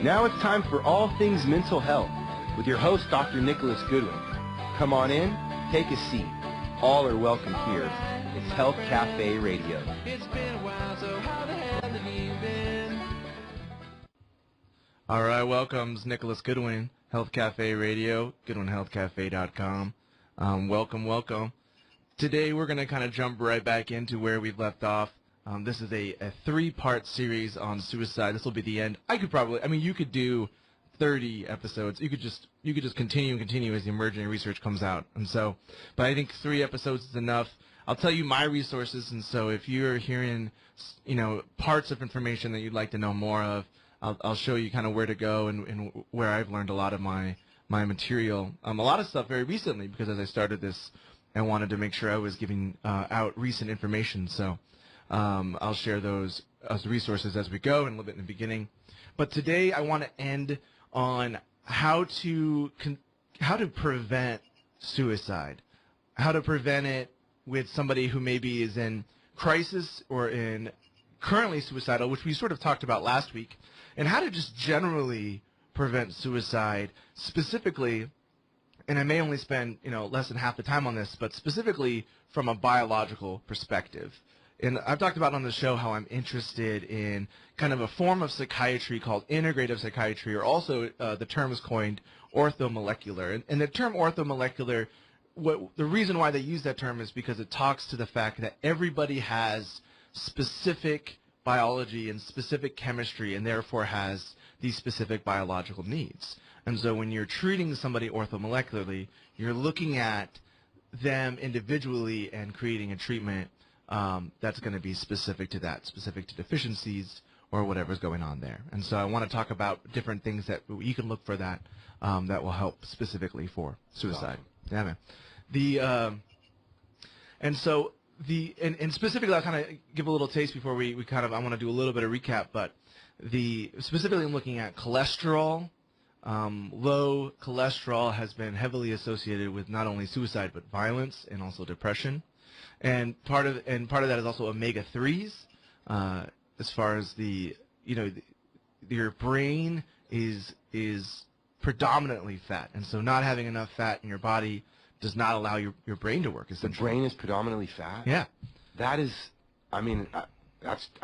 Now it's time for all things mental health with your host, Dr. Nicholas Goodwin. Come on in, take a seat. All are welcome here. It's Health Cafe Radio. It's been a while, so how the hell have you been? All right, welcome's Nicholas Goodwin, Health Cafe Radio, GoodwinHealthCafe.com. Welcome. Today we're going to kind of jump right back into where we've left off. This is a three-part series on suicide. This will be the end. You could do 30 episodes. You could just continue as the emerging research comes out. And so, but I think 3 episodes is enough. I'll tell you my resources, and so if you're hearing, parts of information that you'd like to know more of, I'll show you kind of where to go and where I've learned a lot of my material. A lot of stuff very recently, because as I started this, I wanted to make sure I was giving out recent information. So I'll share those as resources as we go and a little bit in the beginning. But today I want to end on how to prevent suicide, how to prevent it with somebody who maybe is in crisis or in currently suicidal, which we sort of talked about last week, and how to just generally prevent suicide specifically. And I may only spend less than half the time on this, but specifically from a biological perspective. And I've talked about on the show how I'm interested in kind of a form of psychiatry called integrative psychiatry, or also the term is coined orthomolecular. And the term orthomolecular, the reason why they use that term is because it talks to the fact that everybody has specific biology and specific chemistry, and therefore has these specific biological needs. And so when you're treating somebody orthomolecularly, you're looking at them individually and creating a treatment that's going to be specific to that, specific to deficiencies or whatever's going on there. And so I want to talk about different things that you can look for that will help specifically for suicide. Awesome. Yeah, man. And specifically, I'll kind of give a little taste before I want to do a little bit of recap, but specifically I'm looking at cholesterol. Low cholesterol has been heavily associated with not only suicide but violence and also depression. And part of that is also omega-3s, as far as your brain is predominantly fat, and so not having enough fat in your body does not allow your brain to work. The brain is predominantly fat? Yeah. That is, I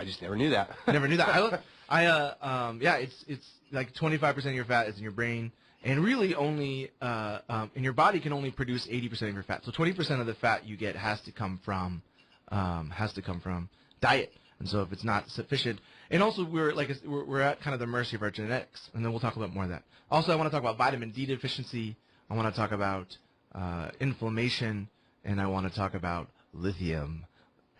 just never knew that. Never knew that. It's like 25% of your fat is in your brain, and really only, and your body can only produce 80% of your fat. So 20% of the fat you get has to come from diet. And so if it's not sufficient, and also we're at kind of the mercy of our genetics, and then we'll talk about more of that. Also, I want to talk about vitamin D deficiency. I want to talk about inflammation, and I want to talk about lithium.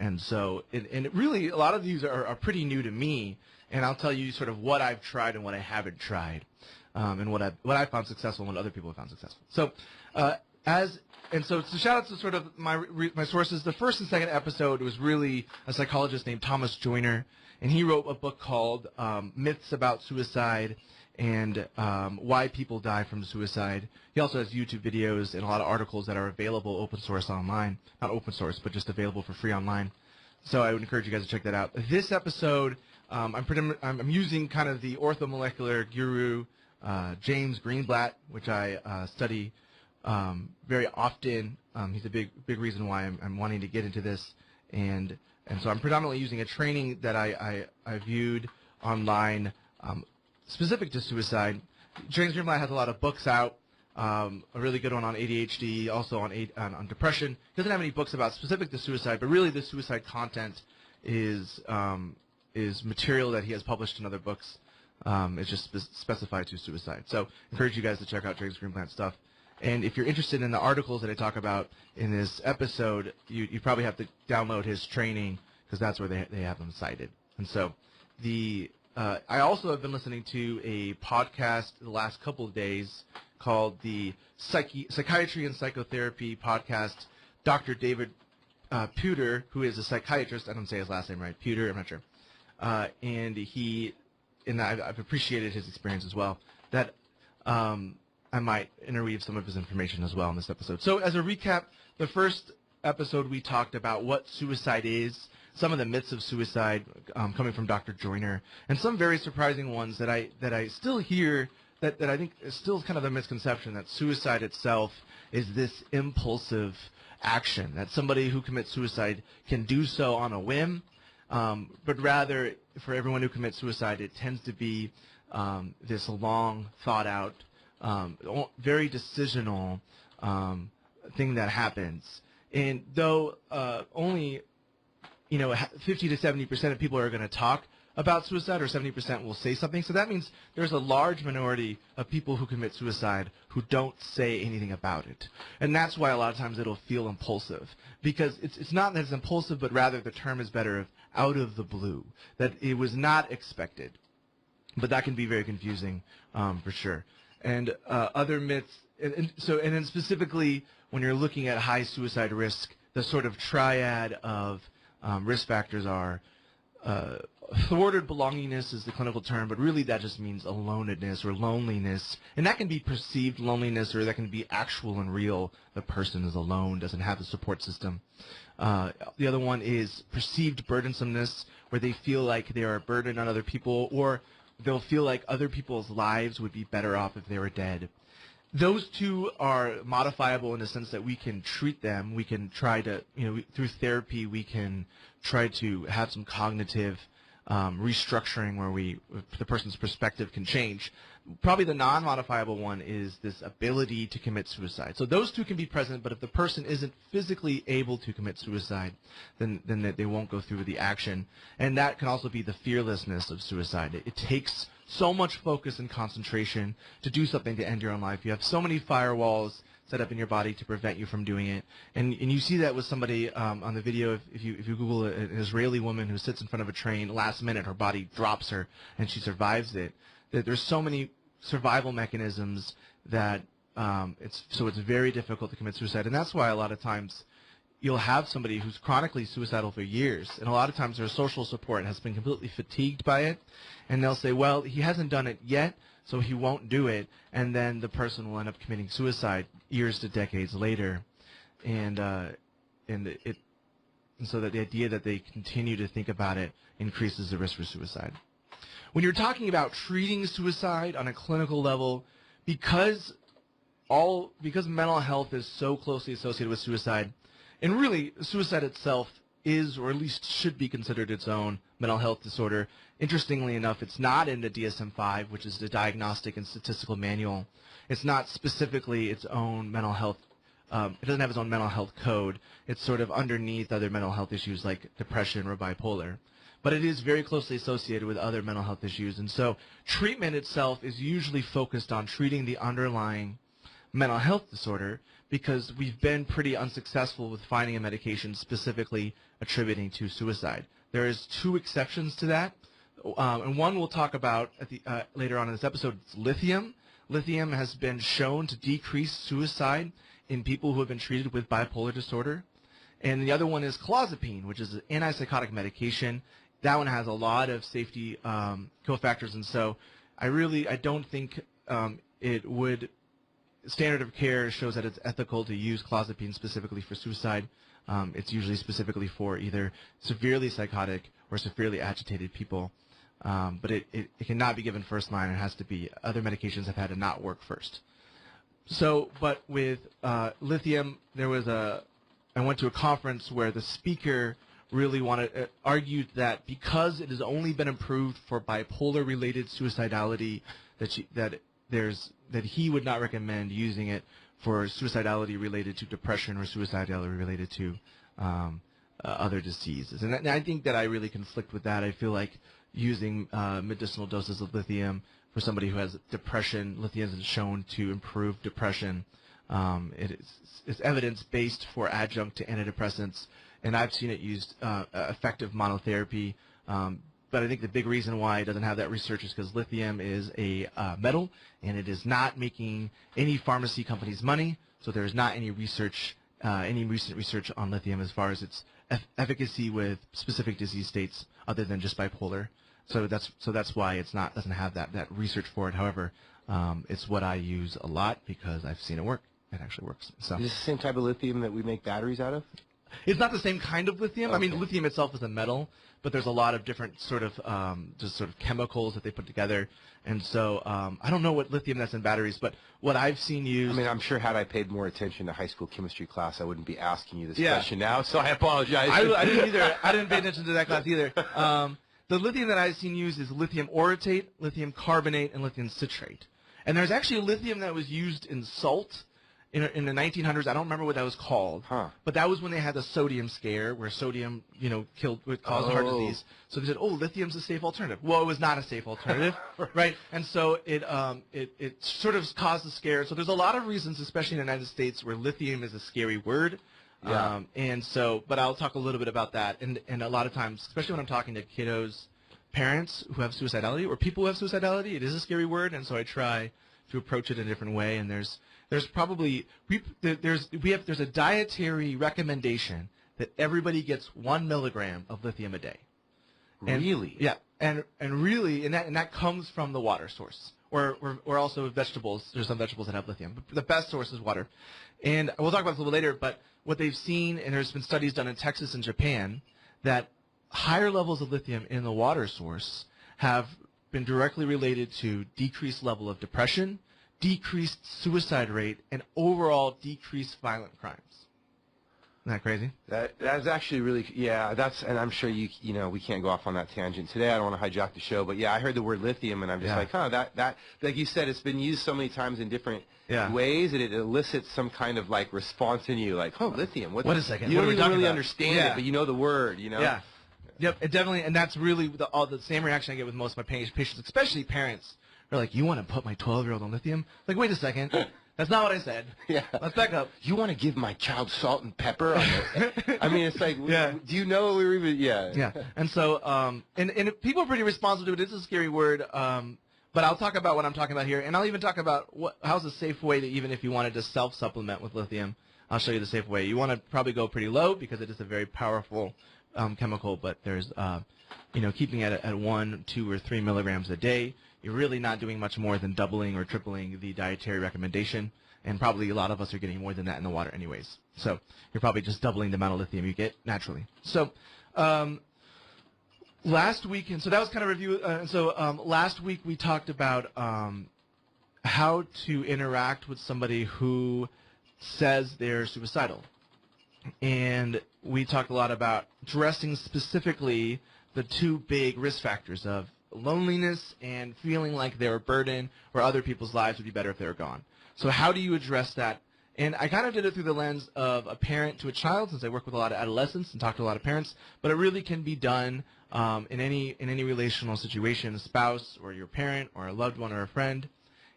And so, and really, a lot of these are pretty new to me, and I'll tell you sort of what I've tried and what I haven't tried, and what I found successful and what other people have found successful. So, so shout out to sort of my sources. The first and second episode was really a psychologist named Thomas Joyner, and he wrote a book called Myths About Suicide and Why People Die from Suicide. He also has YouTube videos and a lot of articles that are available open source online. Not open source, but just available for free online. So I would encourage you guys to check that out. This episode, I'm using kind of the orthomolecular guru, James Greenblatt, which I study very often. He's a big reason why I'm wanting to get into this. And so I'm predominantly using a training that I viewed online specific to suicide. James Greenblatt has a lot of books out, a really good one on ADHD, also on depression. He doesn't have any books about specific to suicide, but really the suicide content is material that he has published in other books. It's just specified to suicide. So I encourage you guys to check out James Greenblatt's stuff. And if you're interested in the articles that I talk about in this episode, you probably have to download his training, because that's where they have them cited. And so I also have been listening to a podcast the last couple of days called the Psychiatry and Psychotherapy Podcast. Dr. David Puder, who is a psychiatrist, I don't say his last name right, Puder, I'm not sure. And I've appreciated his experience as well. That I might interweave some of his information as well in this episode. So as a recap, the first episode we talked about what suicide is. some of the myths of suicide coming from Dr. Joyner, and some very surprising ones that I still hear that I think is still kind of a misconception that suicide itself is this impulsive action, that somebody who commits suicide can do so on a whim, but rather for everyone who commits suicide, it tends to be this long, thought-out, very decisional thing that happens. And though only 50 to 70% of people are going to talk about suicide, or 70% will say something. So that means there's a large minority of people who commit suicide who don't say anything about it. And that's why a lot of times it'll feel impulsive. Because it's not that it's impulsive, but rather the term is better of out of the blue, that it was not expected. But that can be very confusing for sure. And other myths, and then specifically when you're looking at high suicide risk, the sort of triad of risk factors are thwarted belongingness is the clinical term, but really that just means aloneness or loneliness. And that can be perceived loneliness, or that can be actual and real. The person is alone, doesn't have a support system. The other one is perceived burdensomeness, where they feel like they are a burden on other people, or they'll feel like other people's lives would be better off if they were dead. Those two are modifiable in the sense that we can treat them. We can try to, through therapy, we can try to have some cognitive restructuring where the person's perspective can change. Probably the non-modifiable one is this ability to commit suicide. So those two can be present, but if the person isn't physically able to commit suicide, then they won't go through with the action. And that can also be the fearlessness of suicide. It takes so much focus and concentration to do something to end your own life. You have so many firewalls set up in your body to prevent you from doing it. And you see that with somebody on the video. If you Google an Israeli woman who sits in front of a train, last minute her body drops her and she survives it. There's so many survival mechanisms that it's very difficult to commit suicide. And that's why a lot of times you'll have somebody who's chronically suicidal for years, and a lot of times their social support has been completely fatigued by it, and they'll say, well, he hasn't done it yet, so he won't do it, and then the person will end up committing suicide years to decades later. And so that the idea that they continue to think about it increases the risk for suicide. When you're talking about treating suicide on a clinical level, because mental health is so closely associated with suicide, and really suicide itself is, or at least should be, considered its own mental health disorder. Interestingly enough, it's not in the DSM-5, which is the Diagnostic and Statistical Manual. It's not specifically its own mental health. It doesn't have its own mental health code. It's sort of underneath other mental health issues like depression or bipolar. But it is very closely associated with other mental health issues. And so treatment itself is usually focused on treating the underlying mental health disorder, because we've been pretty unsuccessful with finding a medication specifically attributing to suicide. There is two exceptions to that, and one we'll talk about later on in this episode. It's lithium. Lithium has been shown to decrease suicide in people who have been treated with bipolar disorder. And the other one is clozapine, which is an antipsychotic medication. That one has a lot of safety cofactors, and so I don't think it would. Standard of care shows that it's ethical to use clozapine specifically for suicide. It's usually specifically for either severely psychotic or severely agitated people. But it cannot be given first line. It has to be, other medications have had to not work first. So, but with lithium, I went to a conference where the speaker really argued that because it has only been approved for bipolar-related suicidality, that he would not recommend using it for suicidality related to depression or suicidality related to other diseases. And I think that I really conflict with that. I feel like using medicinal doses of lithium for somebody who has depression, lithium is shown to improve depression. It's evidence-based for adjunct to antidepressants, and I've seen it used effective monotherapy. But I think the big reason why it doesn't have that research is because lithium is a metal, and it is not making any pharmacy companies money. So there is not any research, any recent research on lithium as far as its efficacy with specific disease states, other than just bipolar. So that's why doesn't have that research for it. However, it's what I use a lot because I've seen it work. It actually works. So is this the same type of lithium that we make batteries out of? It's not the same kind of lithium. Okay. I mean, lithium itself is a metal, but there's a lot of different sort of just sort of chemicals that they put together. And so I don't know what lithium that's in batteries, but what I've seen used. I mean, I'm sure had I paid more attention to high school chemistry class, I wouldn't be asking you this question now. So I apologize. I didn't either. I didn't pay attention to that class either. The lithium that I've seen used is lithium orotate, lithium carbonate, and lithium citrate. And there's actually a lithium that was used in salt in the 1900s. I don't remember what that was called. But that was when they had the sodium scare, where sodium, caused heart disease. So they said, oh, lithium's a safe alternative. Well, it was not a safe alternative, right? And so it sort of caused a scare. So there's a lot of reasons, especially in the United States, where lithium is a scary word. Yeah. But I'll talk a little bit about that. And a lot of times, especially when I'm talking to kiddos, parents who have suicidality or people who have suicidality, it is a scary word. And so I try to approach it in a different way. And there's a dietary recommendation that everybody gets 1 milligram of lithium a day. And, really? Yeah. And that comes from the water source. Or also vegetables. There's some vegetables that have lithium. But the best source is water. And we'll talk about this a little bit later, but what they've seen, and there's been studies done in Texas and Japan, that higher levels of lithium in the water source have been directly related to decreased level of depression, decreased suicide rate, and overall decreased violent crimes. Isn't that crazy? That's actually really, and I'm sure we can't go off on that tangent today. I don't want to hijack the show, but yeah, I heard the word lithium, and I'm just like, that, like you said, it's been used so many times in different ways that it elicits some kind of like response in you, like, oh, lithium. What a second. You what don't are we even really about? understand it, but you know the word, Yeah. Yep, it definitely, and that's really the same reaction I get with most of my patients, especially parents. They're like, you want to put my 12-year-old on lithium? Like, wait a second. That's not what I said. Yeah. Let's back up. You want to give my child salt and pepper? I mean, it's like, do you know what we were even, Yeah. And so, and people are pretty responsive to it. It's a scary word, but I'll talk about what I'm talking about here, and I'll even talk about how's a safe way to, even if you wanted to self-supplement with lithium, I'll show you the safe way. You want to probably go pretty low because it is a very powerful chemical, but there's, keeping it at 1, 2, or 3 milligrams a day. You're really not doing much more than doubling or tripling the dietary recommendation, and probably a lot of us are getting more than that in the water anyways. So you're probably just doubling the amount of lithium you get naturally. So last week, and so that was kind of review. Last week we talked about how to interact with somebody who says they're suicidal. And we talked a lot about addressing specifically the 2 big risk factors of loneliness and feeling like they're a burden or other people's lives would be better if they were gone. So how do you address that? And I kind of did it through the lens of a parent to a child, since I work with a lot of adolescents and talk to a lot of parents, but it really can be done in any relational situation, a spouse or your parent or a loved one or a friend.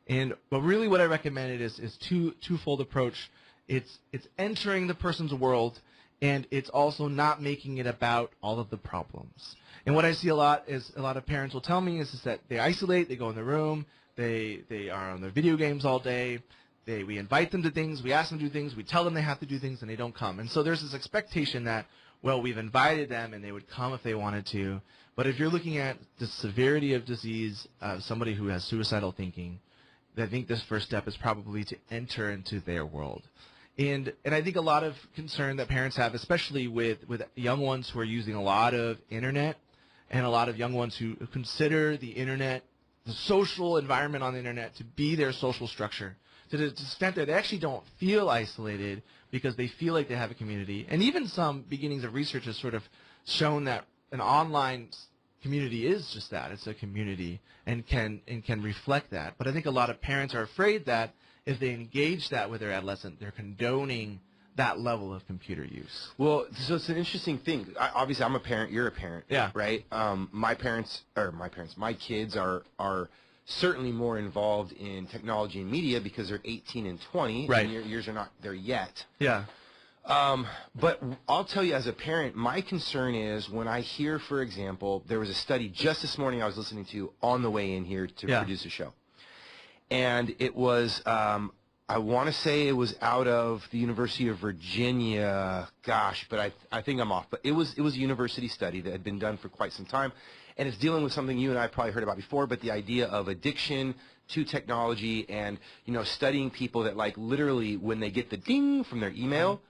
But really what I recommended is twofold approach. It's entering the person's world, and it's also not making it about all of the problems. And what I see a lot is a lot of parents will tell me is that they isolate, they go in their room, they are on their video games all day, we invite them to things, we ask them to do things, we tell them they have to do things, and they don't come. And so there's this expectation that, well, we've invited them and they would come if they wanted to. But if you're looking at the severity of disease of somebody who has suicidal thinking, I think this first step is probably to enter into their world. And I think a lot of concern that parents have, especially with young ones who are using a lot of internet, and a lot of young ones who consider the internet, the social environment on the internet, to be their social structure, to the extent that they actually don't feel isolated because they feel like they have a community. And even some beginnings of research has sort of shown that an online community is just that. It's a community and can reflect that. But I think a lot of parents are afraid that if they engage that with their adolescent, they're condoning that level of computer use. Well, so it's an interesting thing. Obviously, I'm a parent. You're a parent. Yeah. Right? My kids are certainly more involved in technology and media because they're 18 and 20. Right. And yours are not there yet. Yeah. But I'll tell you, as a parent, my concern is when I hear, for example, there was a study just this morning I was listening to on the way in here to produce a show. And it was, I want to say it was out of the University of Virginia. Gosh, but I think I'm off. But it was a university study that had been done for quite some time. and it's dealing with something you and I probably heard about before, but the idea of addiction to technology and, studying people that, like, literally when they get the ding from their email,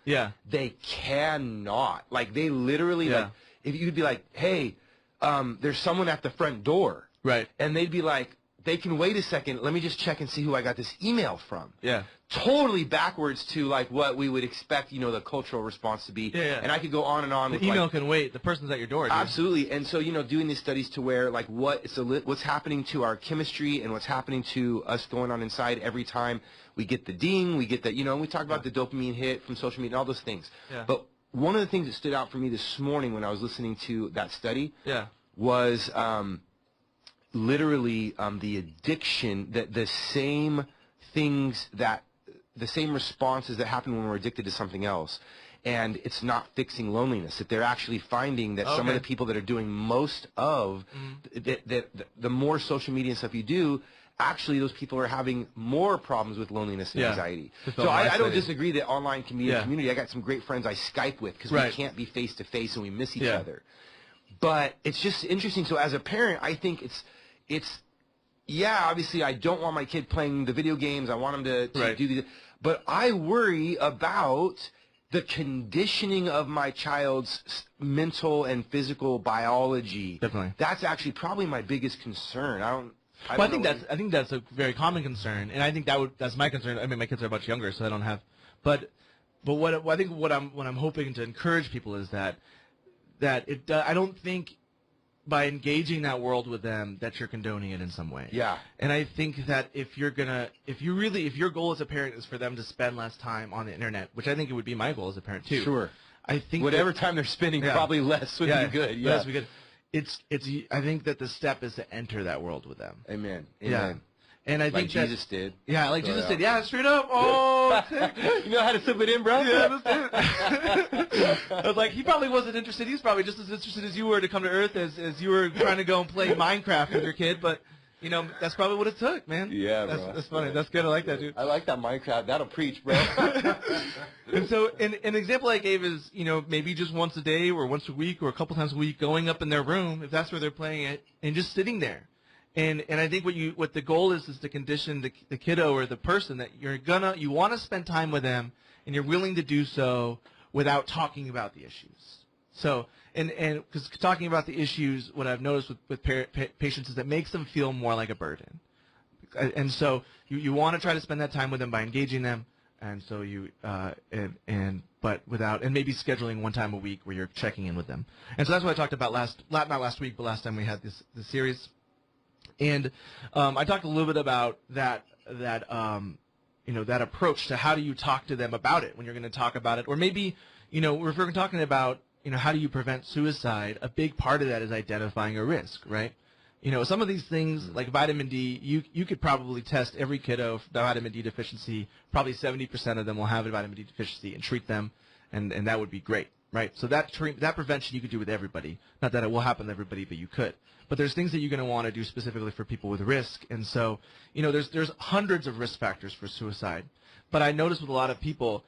they cannot. Like, they literally, like, if you'd be like, hey, there's someone at the front door. Right. And they'd be like, they can wait a second, let me just check and see who I got this email from. Yeah. Totally backwards to, like, what we would expect, the cultural response to be. Yeah. And I could go on and on. The with, email like, can wait. The person's at your door. Dude. Absolutely. And so, doing these studies to where, like, what's happening to our chemistry and what's happening to us going on inside every time we get the ding, we get that, and we talk about the dopamine hit from social media and all those things. Yeah. But one of the things that stood out for me this morning when I was listening to that study was literally the addiction, the same things the same responses that happen when we're addicted to something else. And it's not fixing loneliness. That they're actually finding that some of the people that are doing most of the more social media and stuff you do, actually those people are having more problems with loneliness and anxiety. So I don't disagree that online can be a community. I got some great friends I Skype with because we can't be face to face and we miss each other. But it's just interesting. So as a parent, I think it's obviously I don't want my kid playing the video games. I want them to do these. But I worry about the conditioning of my child's mental and physical biology. Definitely. That's actually probably my biggest concern. I think that's a very common concern, and I think that's my concern. I mean, my kids are much younger, so I don't have. But what I'm hoping to encourage people is that I don't think by engaging that world with them that you're condoning it in some way. Yeah. And I think that if your goal as a parent is for them to spend less time on the internet, which I think it would be my goal as a parent too. Sure. I think whatever time they're spending, probably less would be good. Yeah. Less would be good. I think that the step is to enter that world with them. Amen. Yeah. And I think Jesus did. Yeah, like Jesus did. Yeah, straight up. Oh, you know how to slip it in, bro? Yeah, that's it. I was like, he probably wasn't interested. He's probably just as interested as you were to come to Earth as you were trying to go and play Minecraft with your kid. But, that's probably what it took, man. Yeah, bro. That's funny. That's good. I like that, dude. I like that Minecraft. That'll preach, bro. And so an example I gave is, maybe just once a day or once a week or a couple times a week going up in their room, if that's where they're playing it, and just sitting there. And I think what the goal is to condition the kiddo or the person that you want to spend time with them and you're willing to do so without talking about the issues. So and because talking about the issues, what I've noticed with patients is that makes them feel more like a burden. And so you want to try to spend that time with them by engaging them, and so but without, and maybe scheduling one time a week where you're checking in with them. And so that's what I talked about not last week, but last time we had this series. And I talked a little bit about that approach to how do you talk to them about it when you're going to talk about it, or maybe if we're talking about how do you prevent suicide, a big part of that is identifying a risk, right? Some of these things like vitamin D, you could probably test every kiddo for vitamin D deficiency. Probably 70% of them will have a vitamin D deficiency and treat them, and that would be great, right? So that prevention you could do with everybody. Not that it will happen to everybody, but you could. But there's things that you're going to want to do specifically for people with risk. And so, there's hundreds of risk factors for suicide. But I notice with a lot of people,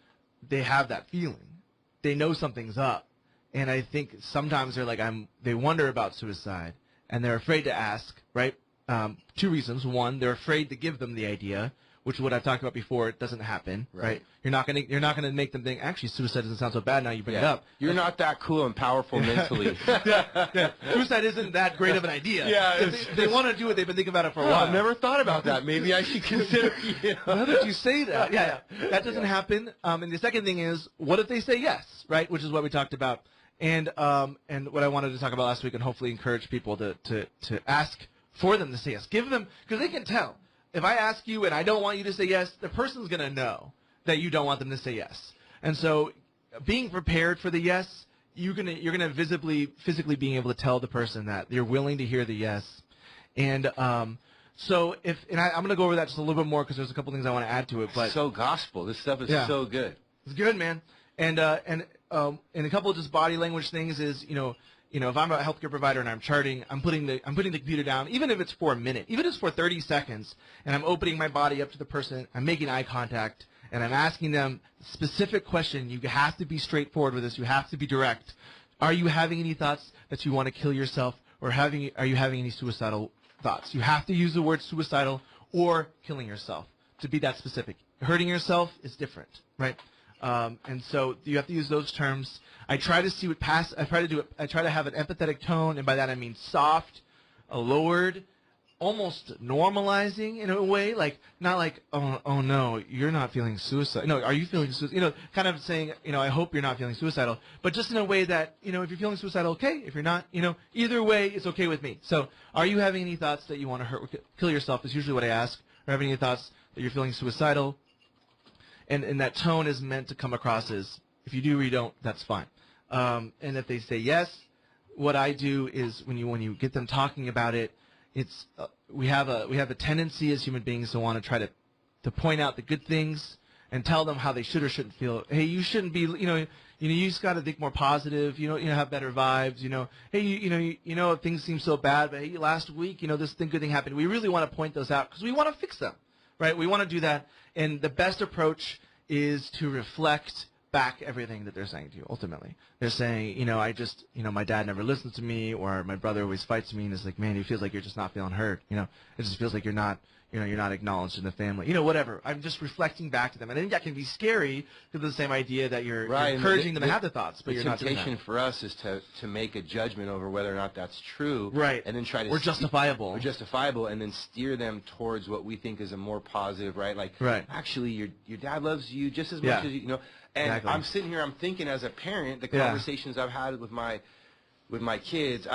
they have that feeling. They know something's up. And I think sometimes they're like, they wonder about suicide. And they're afraid to ask, right? Two reasons. One, they're afraid to give them the idea, which what I've talked about before, it doesn't happen, right? You're not gonna make them think, actually, suicide doesn't sound so bad now you bring it up. You're not that cool and powerful mentally. Yeah. Suicide isn't that great of an idea. Yeah. They want to do it. They've been thinking about it for a while. I've never thought about that. Maybe I should consider. Now that you say that, that doesn't happen. And the second thing is, what if they say yes, right? Which is what we talked about. And what I wanted to talk about last week, and hopefully encourage people to ask for them to say yes. Give them, because they can tell. If I ask you and I don't want you to say yes, the person's going to know that you don't want them to say yes. And so being prepared for the yes, you're going to physically being able to tell the person that you're willing to hear the yes. And I'm going to go over that just a little bit more because there's a couple things I want to add to it. But so gospel. This stuff is so good. It's good, man. And a couple of just body language things is, if I'm a healthcare provider and I'm charting, I'm putting the computer down, even if it's for a minute, even if it's for 30 seconds, and I'm opening my body up to the person, I'm making eye contact, and I'm asking them a specific question. You have to be straightforward with this. You have to be direct. Are you having any thoughts that you want to kill yourself or are you having any suicidal thoughts? You have to use the word suicidal or killing yourself to be that specific. Hurting yourself is different, right? And so you have to use those terms. I try to see I try to have an empathetic tone, and by that I mean soft, lowered, almost normalizing in a way, like not like, oh no, you're not feeling suicidal. No, are you feeling suicidal? Kind of saying, I hope you're not feeling suicidal, but just in a way that, if you're feeling suicidal, okay. If you're not, either way, it's okay with me. So, are you having any thoughts that you want to kill yourself? Is usually what I ask. Or having any thoughts that you're feeling suicidal? And that tone is meant to come across as, if you do or you don't, that's fine. And if they say yes, what I do is when you get them talking about it, it's we have a tendency as human beings to want to try to point out the good things and tell them how they should or shouldn't feel. Hey, you shouldn't be, you just got to think more positive. Have better vibes. Hey, if things seem so bad, but hey, last week, this good thing happened. We really want to point those out because we want to fix them, right? We want to do that, and the best approach is to reflect back everything that they're saying to you. Ultimately, they're saying, my dad never listens to me, or my brother always fights me, and it's like, man, it feels like you're just not feeling heard. It just feels like you're not acknowledged in the family. Whatever. I'm just reflecting back to them, and I think that can be scary because of the same idea that you're encouraging them to have the thoughts, but you're not doing that. The temptation for us is to make a judgment over whether or not that's true, right? And then try to justifiable, and then steer them towards what we think is a more positive, right? Like, actually, your dad loves you just as much as you. And exactly. I'm sitting here, I'm thinking as a parent, the conversations I've had with my kids,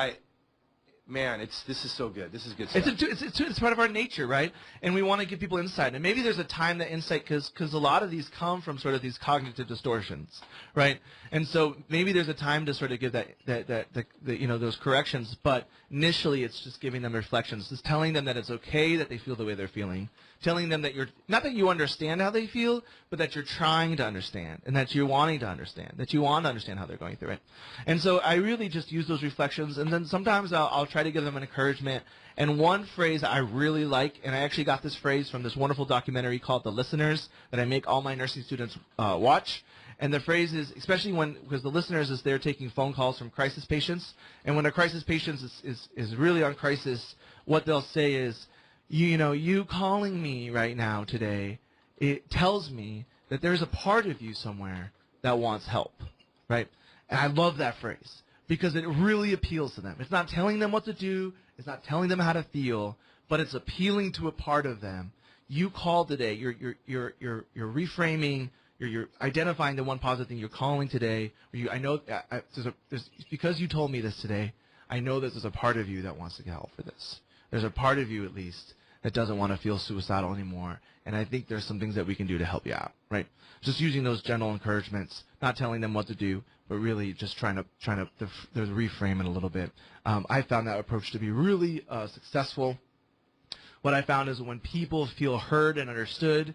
this is so good. This is good stuff. It's part of our nature, right? And we want to give people insight. And maybe there's a time that insight, because a lot of these come from sort of these cognitive distortions, right? And so maybe there's a time to sort of give those corrections. But initially, it's just giving them reflections, just telling them that it's okay that they feel the way they're feeling, telling them that not that you understand how they feel, but that you're trying to understand, and that you're wanting to understand, that you want to understand how they're going through it. And so I really just use those reflections, and then sometimes I'll try to give them an encouragement. And one phrase I really like, and I actually got this phrase from this wonderful documentary called The Listeners that I make all my nursing students watch. And the phrase is, especially because The Listeners is there taking phone calls from crisis patients, and when a crisis patient is really on crisis, what they'll say is, you calling me right now today, it tells me that there's a part of you somewhere that wants help, right? And I love that phrase because it really appeals to them. It's not telling them what to do. It's not telling them how to feel, but it's appealing to a part of them. You called today. You're reframing. You're identifying the one positive thing you're calling today. I know because you told me this today. I know that there's a part of you that wants to get help for this. There's a part of you, at least, that doesn't want to feel suicidal anymore. And I think there's some things that we can do to help you out, right? Just using those general encouragements, not telling them what to do, but really just trying to reframe it a little bit. I found that approach to be really successful. What I found is when people feel heard and understood,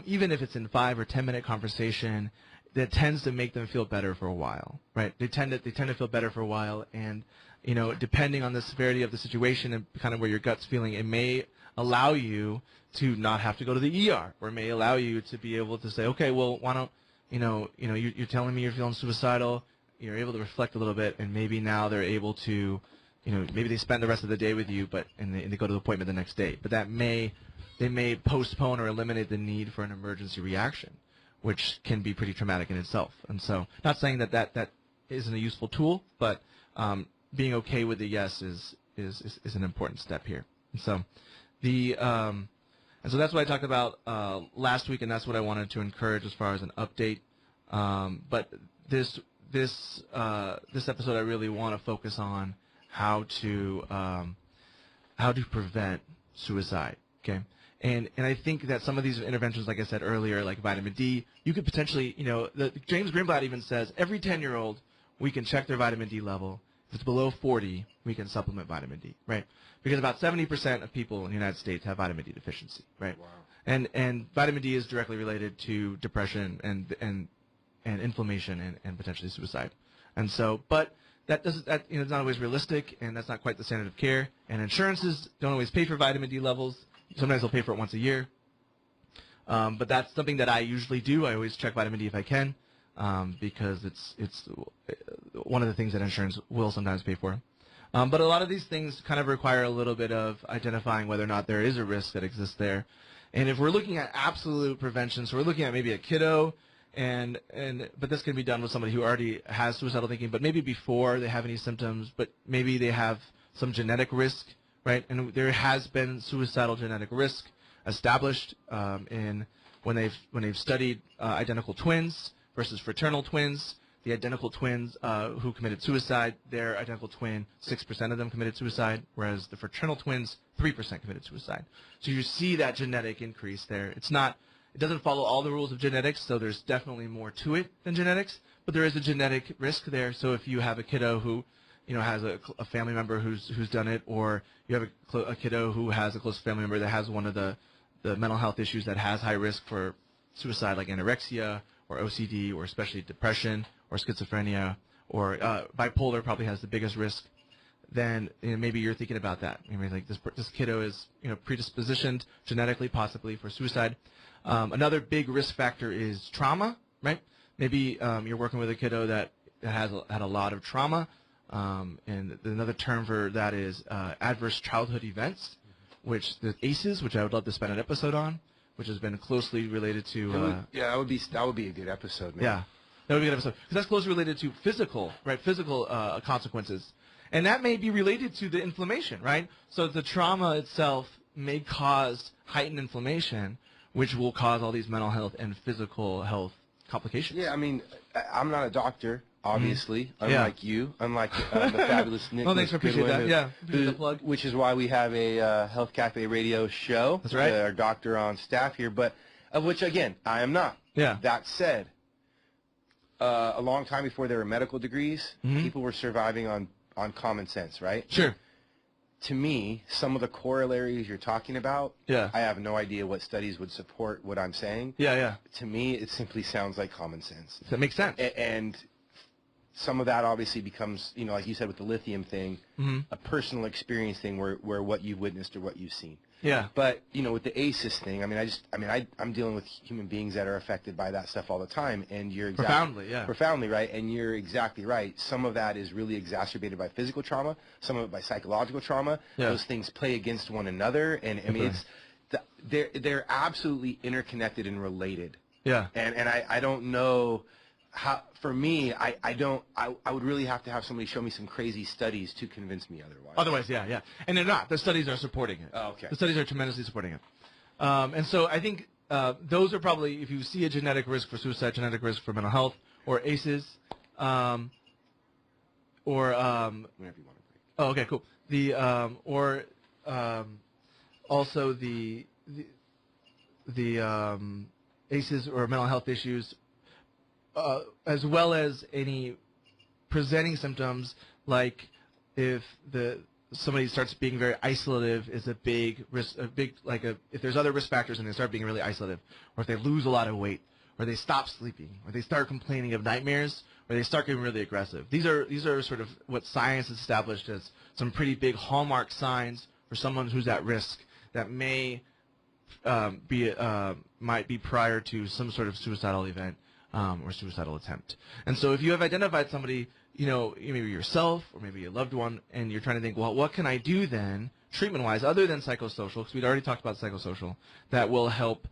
even if it's in 5 or 10 minute conversation, that tends to make them feel better for a while, right? They tend to feel better for a while, and depending on the severity of the situation and kind of where your gut's feeling, it may allow you to not have to go to the ER, or it may allow you to be able to say, okay, well, why don't, you're telling me you're feeling suicidal, you're able to reflect a little bit, and maybe now they're able to, maybe they spend the rest of the day with you, and they go to the appointment the next day. But they may postpone or eliminate the need for an emergency reaction, which can be pretty traumatic in itself. And so, not saying that isn't a useful tool, but being okay with the yes is an important step here. And so, and so that's what I talked about last week, and that's what I wanted to encourage as far as an update. But this episode, I really want to focus on how to prevent suicide. Okay. And I think that some of these interventions, like I said earlier, like vitamin D, you could potentially, James Greenblatt even says every 10-year-old, we can check their vitamin D level. If it's below 40, we can supplement vitamin D, right? Because about 70% of people in the United States have vitamin D deficiency, right? Wow. And vitamin D is directly related to depression and inflammation and potentially suicide. And so, but that doesn't, it's not always realistic, and that's not quite the standard of care. And insurances don't always pay for vitamin D levels. Sometimes they'll pay for it once a year. But that's something that I usually do. I always check vitamin D if I can, because it's one of the things that insurance will sometimes pay for. But a lot of these things kind of require a little bit of identifying whether or not there is a risk that exists there. And if we're looking at absolute prevention, so we're looking at maybe a kiddo, but this can be done with somebody who already has suicidal thinking, but maybe before they have any symptoms, but maybe they have some genetic risk, right? And there has been suicidal genetic risk established when they've studied identical twins versus fraternal twins. The identical twins who committed suicide, their identical twin, 6% of them committed suicide, whereas the fraternal twins, 3% committed suicide. So you see that genetic increase there. It doesn't follow all the rules of genetics, so there's definitely more to it than genetics, but there is a genetic risk there. So if you have a kiddo who has a family member who's done it, or you have a kiddo who has a close family member that has one of the mental health issues that has high risk for suicide, like anorexia or OCD, or especially depression or schizophrenia, or bipolar probably has the biggest risk, then maybe you're thinking about that. Maybe like this kiddo is predispositioned genetically possibly for suicide. Another big risk factor is trauma, right? Maybe you're working with a kiddo that has had a lot of trauma, and another term for that is adverse childhood events, which the ACEs, which I would love to spend an episode on, which has been closely related to. That would be a good episode, man. Yeah, that would be a good episode because that's closely related to physical consequences, and that may be related to the inflammation, right? So the trauma itself may cause heightened inflammation, which will cause all these mental health and physical health complications. Yeah, I mean, I'm not a doctor, obviously, unlike you, unlike the fabulous Nick. Well, thanks for appreciate that. Yeah, the plug. Which is why we have a Health Cafe radio show. That's right. Our doctor on staff here, but of which, again, I am not. Yeah. That said, a long time before there were medical degrees, people were surviving on common sense, right? Sure. To me, some of the corollaries you're talking about, I have no idea what studies would support what I'm saying. Yeah. To me, it simply sounds like common sense. That makes sense. And some of that obviously becomes, like you said with the lithium thing, a personal experience thing where what you've witnessed or what you've seen. Yeah. But, with the ACEs thing, I'm dealing with human beings that are affected by that stuff all the time, and you're profoundly right, and you're exactly right. Some of that is really exacerbated by physical trauma, some of it by psychological trauma. Yeah. Those things play against one another, and they're absolutely interconnected and related. Yeah. And I don't know how. For me, I would really have to have somebody show me some crazy studies to convince me otherwise. Otherwise, yeah. And they're not. The studies are supporting it. Oh, okay. The studies are tremendously supporting it. And so I think those are probably, if you see a genetic risk for suicide, genetic risk for mental health, or ACEs, or whenever you want to break. Oh, okay, cool. Also the ACEs or mental health issues, as well as any presenting symptoms, like if somebody starts being very isolative is a big risk. If there's other risk factors and they start being really isolative, or if they lose a lot of weight, or they stop sleeping, or they start complaining of nightmares, or they start getting really aggressive. These are sort of what science has established as some pretty big hallmark signs for someone who's at risk that may might be prior to some sort of suicidal event or suicidal attempt. And so if you have identified somebody, maybe yourself or maybe a loved one, and you're trying to think, well, what can I do then, treatment-wise, other than psychosocial, because we'd already talked about psychosocial, that will help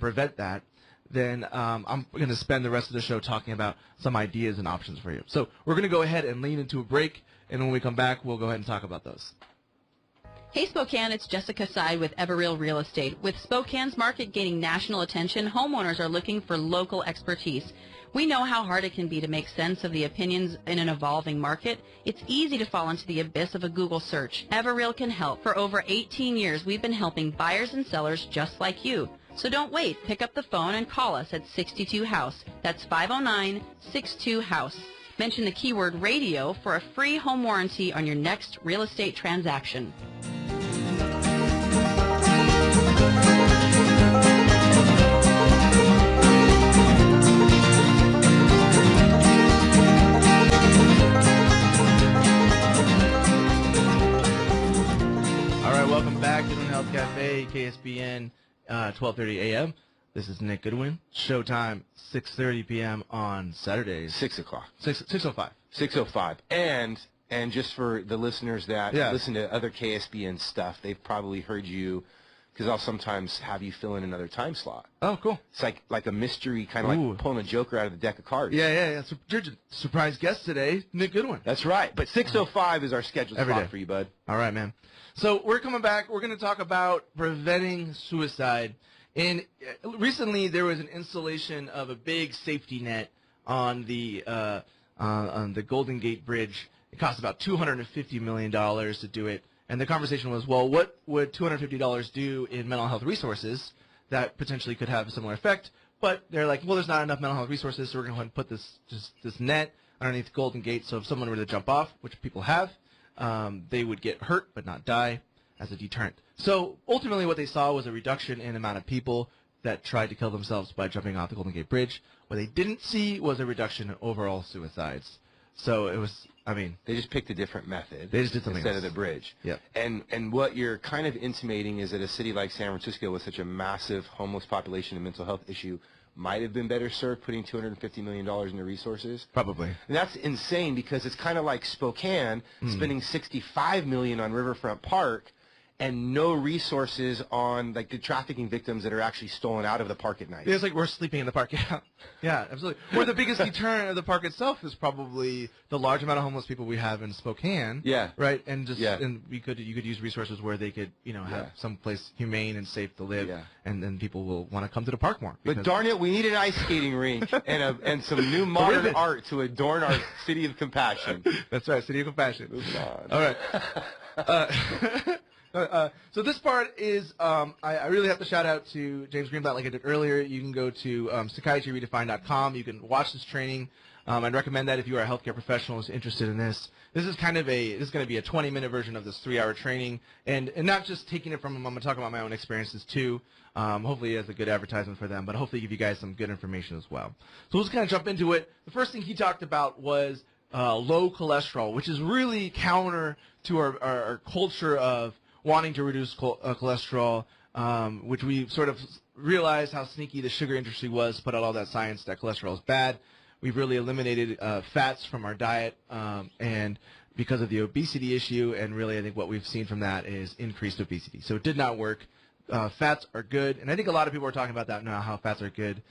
prevent that, then I'm going to spend the rest of the show talking about some ideas and options for you. So we're going to go ahead and lean into a break, and when we come back, we'll go ahead and talk about those. Hey Spokane, it's Jessica Side with Everreal Real Estate. With Spokane's market gaining national attention, homeowners are looking for local expertise. We know how hard it can be to make sense of the opinions in an evolving market. It's easy to fall into the abyss of a Google search. Everreal can help. For over 18 years, we've been helping buyers and sellers just like you. So don't wait. Pick up the phone and call us at 62 House. That's 509-62 House. Mention the keyword radio for a free home warranty on your next real estate transaction. Welcome back to Goodwin Health Cafe, KSBN, 12:30 a.m. This is Nick Goodwin. Showtime, 6:30 p.m. on Saturdays. 6 o'clock. 6:05. 6:05. And And just for the listeners that Yeah. listen to other KSBN stuff, they've probably heard you, because I'll sometimes have you fill in another time slot. Oh, cool. It's like a mystery, kind of Ooh. like pulling a joker out of the deck of cards. Yeah. So, surprise guest today, Nick Goodwin. That's right. But 6:05 is our scheduled Every slot day. for you, bud. All right, man. So we're coming back. We're going to talk about preventing suicide. And recently there was an installation of a big safety net on the Golden Gate Bridge. It cost about $250 million to do it. And the conversation was, well, what would $250 do in mental health resources that potentially could have a similar effect? But they're like, well, there's not enough mental health resources, so we're going to put this net underneath Golden Gate, so if someone were to jump off, which people have, they would get hurt but not die as a deterrent. So ultimately what they saw was a reduction in the amount of people that tried to kill themselves by jumping off the Golden Gate Bridge. What they didn't see was a reduction in overall suicides. So it was, I mean, They just picked a different method They just did something instead else. of the bridge. Yep. And what you're kind of intimating is that a city like San Francisco with such a massive homeless population and mental health issue might have been better served putting $250 million into resources. probably. And that's insane because it's kind of like Spokane spending $65 million on Riverfront Park and no resources on like the trafficking victims that are actually stolen out of the park at night. It's like we're sleeping in the park. Yeah, absolutely. Or the biggest deterrent of the park itself is probably the large amount of homeless people we have in Spokane. Yeah. Right. And just Yeah. and you could use resources where they could have Yeah. some place humane and safe to live. Yeah. And then people will want to come to the park more. But because- darn it, we need an ice skating rink and some new modern ribbon. art to adorn our city of compassion. That's right. City of Compassion. Moving on. All right. So this part is, I really have to shout out to James Greenblatt like I did earlier. You can go to psychiatryredefined.com. You can watch this training. I'd recommend that if you are a healthcare professional who's interested in this. This is going to be a 20-minute version of this 3-hour training, and not just taking it from them. I'm going to talk about my own experiences too. Hopefully as a good advertisement for them, but hopefully give you guys some good information as well. So let's kind of jump into it. The first thing he talked about was low cholesterol, which is really counter to our culture of wanting to reduce cholesterol, which we sort of realized how sneaky the sugar industry was, put out all that science that cholesterol is bad. We've really eliminated fats from our diet, and because of the obesity issue, and really I think what we've seen from that is increased obesity. So it did not work. Fats are good, and I think a lot of people are talking about that now, how fats are good.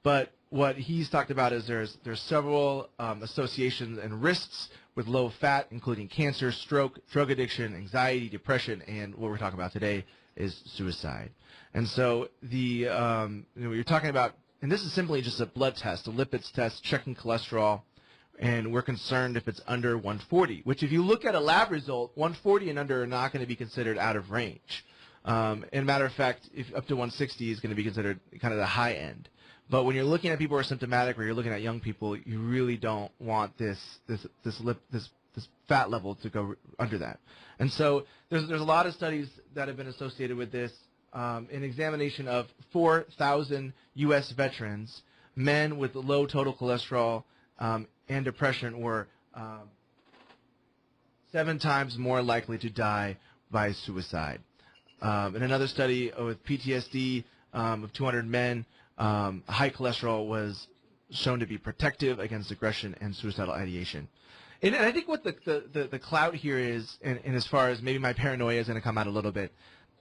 But what he's talked about is there's several associations and risks with low fat, including cancer, stroke, drug addiction, anxiety, depression, and what we're talking about today is suicide. And so you're talking about, and this is simply just a blood test, a lipids test, checking cholesterol, and we're concerned if it's under 140, which if you look at a lab result, 140 and under are not going to be considered out of range. And a matter of fact, if up to 160 is going to be considered kind of the high end. But when you're looking at people who are symptomatic, or you're looking at young people, you really don't want this fat level to go under that. And so there's a lot of studies that have been associated with this. An examination of 4,000 U.S. veterans, men with low total cholesterol and depression, were 7 times more likely to die by suicide. In another study with PTSD of 200 men, high cholesterol was shown to be protective against aggression and suicidal ideation. And I think what the clout here is, and as far as maybe my paranoia is going to come out a little bit,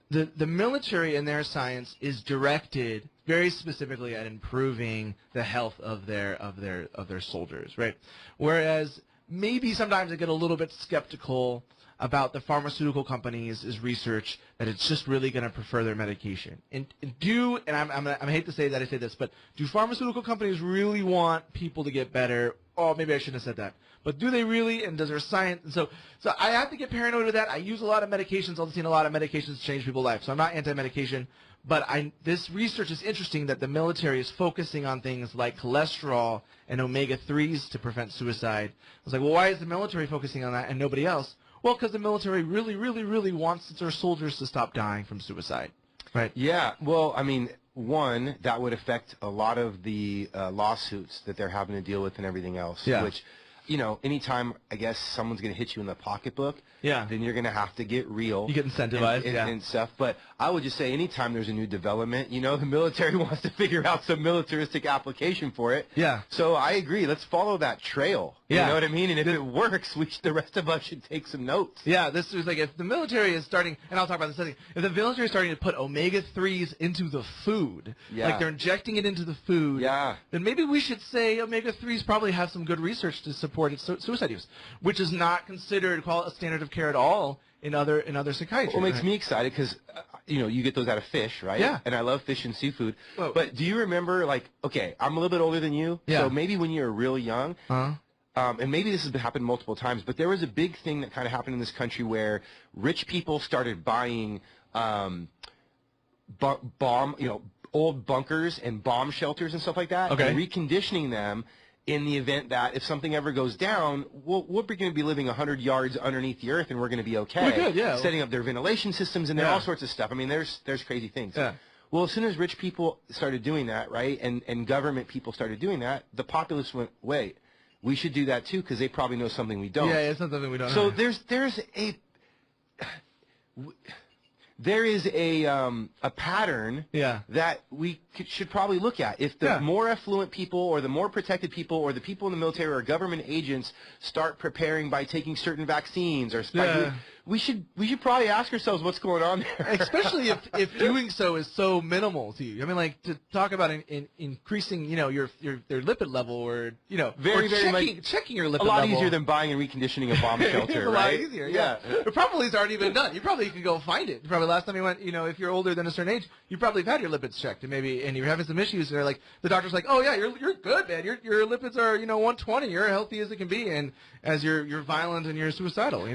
the military and their science is directed very specifically at improving the health of their soldiers, right? Whereas maybe sometimes I get a little bit skeptical about the pharmaceutical companies' research that it's just really going to prefer their medication. And I hate to say that I say this, but do pharmaceutical companies really want people to get better? Oh, maybe I shouldn't have said that. But do they really? And does their science? And so I have to get paranoid with that. I use a lot of medications. I've seen a lot of medications change people's lives. So I'm not anti-medication. But this research is interesting that the military is focusing on things like cholesterol and omega-3s to prevent suicide. I was like, well, why is the military focusing on that and nobody else? Well, because the military really, really, really wants their soldiers to stop dying from suicide, right? Yeah, well, I mean, one, that would affect a lot of the lawsuits that they're having to deal with and everything else. Yeah. Which, anytime, I guess, someone's going to hit you in the pocketbook, Yeah. then you're going to have to get real. You get incentivized, and stuff. But I would just say anytime there's a new development, the military wants to figure out some militaristic application for it. Yeah. So I agree. Let's follow that trail. You know what I mean? And if it works, the rest of us should take some notes. Yeah, this is like if the military is starting, and I'll talk about this in a second, if the military is starting to put omega-3s into the food, like they're injecting it into the food, then maybe we should say omega-3s probably have some good research to support its suicide use, which is not considered a standard of care at all in other psychiatry. Well, it makes me excited because, you get those out of fish, right? Yeah. And I love fish and seafood. Whoa. But do you remember, okay, I'm a little bit older than you, so maybe when you were real young, and maybe this has happened multiple times, but there was a big thing that kind of happened in this country where rich people started buying old bunkers and bomb shelters and stuff like that, and reconditioning them in the event that if something ever goes down, we're going to be living 100 yards underneath the earth and we're going to be okay. We could, yeah. Setting up their ventilation systems and all sorts of stuff. I mean, there's crazy things. Yeah. Well, as soon as rich people started doing that, right, and government people started doing that, the populace went, wait, we should do that too because they probably know something we don't. Yeah, it's not something we don't know. So there is a pattern that we should probably look at. If the more affluent people or the more protected people or the people in the military or government agents start preparing by taking certain vaccines or we should probably ask ourselves what's going on there. Especially if doing so is so minimal to you. I mean, like to talk about increasing, your lipid level or very checking your lipid level. A lot easier than buying and reconditioning a bomb shelter, right? A lot easier. Yeah. It probably has already been done. You probably could go find it. Probably last time you went, if you're older than a certain age, you probably have had your lipids checked and you're having some issues. And they're like, the doctor's like, oh yeah, you're good, man. Your lipids are 120. You're healthy as it can be. And as you're violent and you're suicidal, we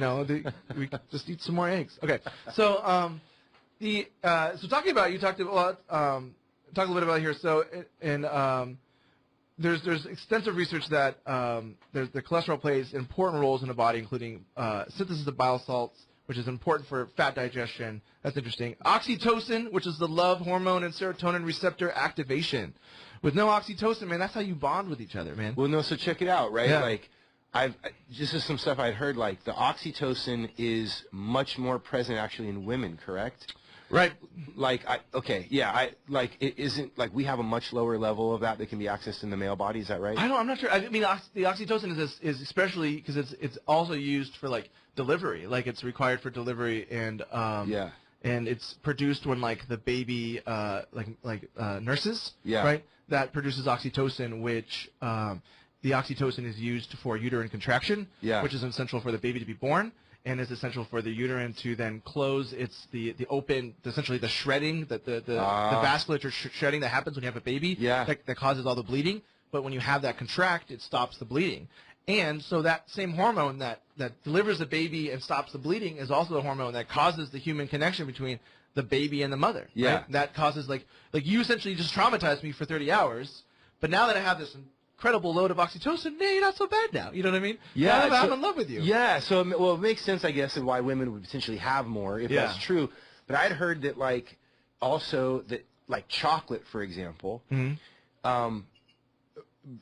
just eat some more eggs. Okay, so so talking about, you talked about talk a little bit about here. So there's extensive research that the cholesterol plays important roles in the body, including synthesis of bile salts, which is important for fat digestion. That's interesting. Oxytocin, which is the love hormone, and serotonin receptor activation. With no oxytocin, man, that's how you bond with each other, man. Well, no, so check it out, right? Yeah. Like, this is some stuff I'd heard, like the oxytocin is much more present actually in women, correct? Right. It isn't, like we have a much lower level of that can be accessed in the male body, is that right? I'm not sure. I mean, the oxytocin is especially because it's also used for like delivery, like it's required for delivery and and it's produced when like the baby nurses, right, that produces oxytocin, which the oxytocin is used for uterine contraction, which is essential for the baby to be born, and is essential for the uterine to then close the open, essentially the shredding, the vasculature shredding that happens when you have a baby, that causes all the bleeding. But when you have that contract, it stops the bleeding. And so that same hormone that delivers the baby and stops the bleeding is also the hormone that causes the human connection between the baby and the mother. Yeah. Right? That causes, like you essentially just traumatized me for 30 hours, but now that I have this incredible load of oxytocin, you're not so bad now. You know what I mean? Yeah. I'm in love with you. Yeah. So, it makes sense, I guess, of why women would potentially have more, if that's true. But I'd heard that, also that, chocolate, for example,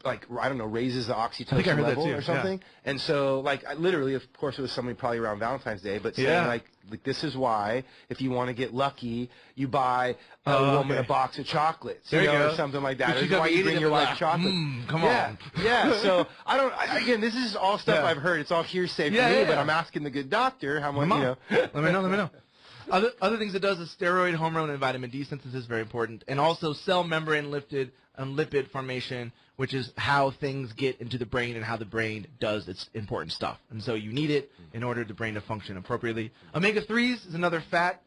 raises the oxytocin level or something. Yeah. And so, literally, of course, it was somebody probably around Valentine's Day, but saying, this is why, if you want to get lucky, you buy a woman a box of chocolates, or something like that. That's why you bring your wife chocolate. Come on. Yeah, so, again, this is all stuff I've heard. It's all hearsay for me, but I'm asking the good doctor how much, Let me know. Other things it does is steroid hormone and vitamin D synthesis is very important, and also cell membrane lipid formation, which is how things get into the brain and how the brain does its important stuff. And so you need it in order for the brain to function appropriately. Omega-3s is another fat.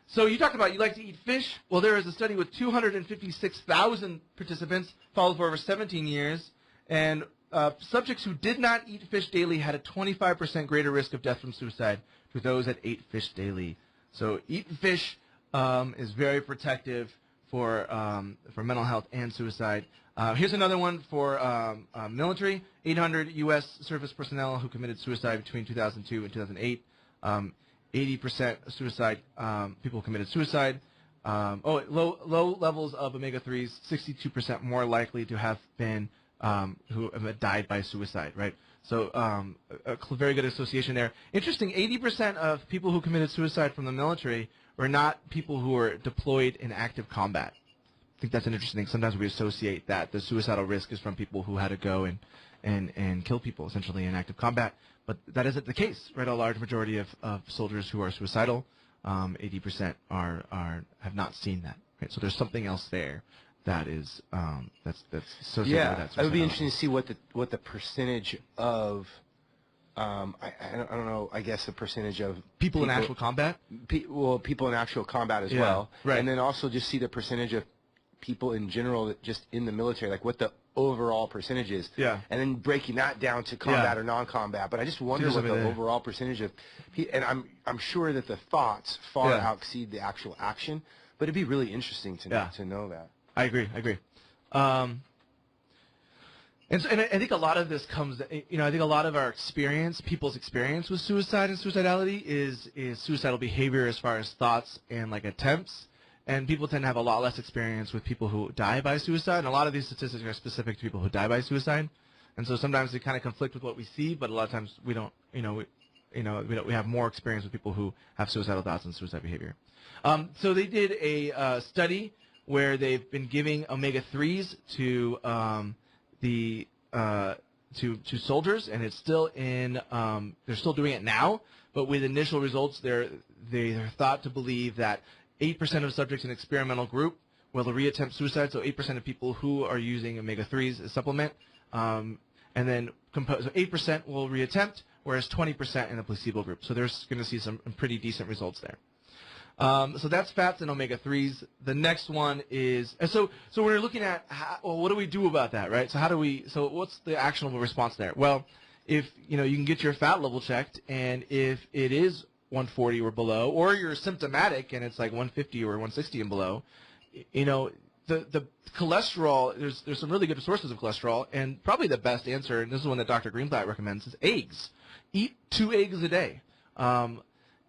So you talked about you like to eat fish. Well, there is a study with 256,000 participants followed for over 17 years, and subjects who did not eat fish daily had a 25% greater risk of death from suicide to those that ate fish daily. So eating fish is very protective for mental health and suicide. Here's another one for military. 800 U.S. service personnel who committed suicide between 2002 and 2008. 80% suicide people committed suicide. Low levels of omega-3s, 62% more likely to have been who have died by suicide, right? So a very good association there. Interesting, 80% of people who committed suicide from the military were not people who were deployed in active combat. think that's an interesting thing. Sometimes we associate that the suicidal risk is from people who had to go and kill people, essentially, in active combat. But that isn't the case, right? A large majority of soldiers who are suicidal, 80% have not seen that, right? So there's something else there that is that's associated with that. Yeah, it would be interesting to see what the percentage of I don't know. I guess the percentage of people in actual combat. People in actual combat as well, right? And then also just see the percentage of people in general that just in the military, like what the overall percentage is. Yeah. And then breaking that down to combat or non-combat. But I just wonder what the overall percentage of, and I'm sure that the thoughts far exceed the actual action. But it'd be really interesting to know that. I agree. And I think a lot of this comes, I think a lot of our experience, people's experience with suicide and suicidality is suicidal behavior as far as thoughts and like attempts. And people tend to have a lot less experience with people who die by suicide. And a lot of these statistics are specific to people who die by suicide. And so sometimes they kind of conflict with what we see, but a lot of times we don't, we have more experience with people who have suicidal thoughts and suicide behavior. So they did a study where they've been giving omega-3s to to soldiers, and it's still in. They're still doing it now, but with initial results, they're thought to believe that 8% of subjects in an experimental group will reattempt suicide. So 8% of people who are using omega-3s as supplement, and then so 8% will reattempt, whereas 20% in the placebo group. So they're going to see some pretty decent results there. So that's fats and omega-3s. The next one is, so we're looking at, what do we do about that, right? So what's the actionable response there? Well, if, you can get your fat level checked, and if it is 140 or below, or you're symptomatic and it's like 150 or 160 and below, the cholesterol, there's some really good sources of cholesterol, and probably the best answer, and this is one that Dr. Greenblatt recommends, is eggs. Eat 2 eggs a day.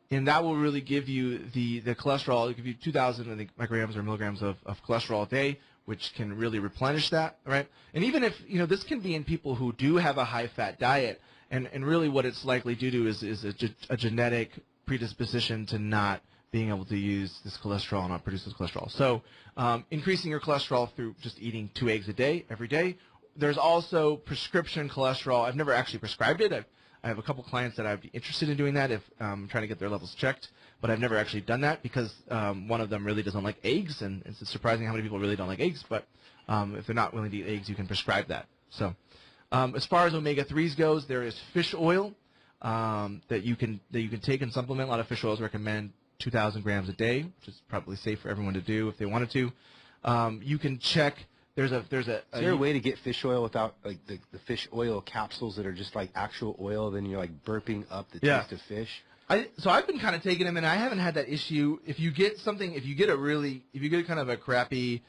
And that will really give you the cholesterol. It'll give you 2,000 micrograms or milligrams of cholesterol a day, which can really replenish that, right? And even if, this can be in people who do have a high-fat diet, and really what it's likely due to is a genetic predisposition to not being able to use this cholesterol and not produce this cholesterol. So increasing your cholesterol through just eating 2 eggs a day, every day. There's also prescription cholesterol. I've never actually prescribed it. I have a couple clients that I'd be interested in doing that if I'm trying to get their levels checked, but I've never actually done that because one of them really doesn't like eggs, and it's surprising how many people really don't like eggs, but if they're not willing to eat eggs, you can prescribe that. So as far as omega-3s goes, there is fish oil that you can take and supplement. A lot of fish oils recommend 2,000 grams a day, which is probably safe for everyone to do if they wanted to. You can check. Is there a way to get fish oil without like the fish oil capsules that are just like actual oil? Then you're like burping up the taste of fish. So I've been kind of taking them, and I haven't had that issue. If you get kind of a crappy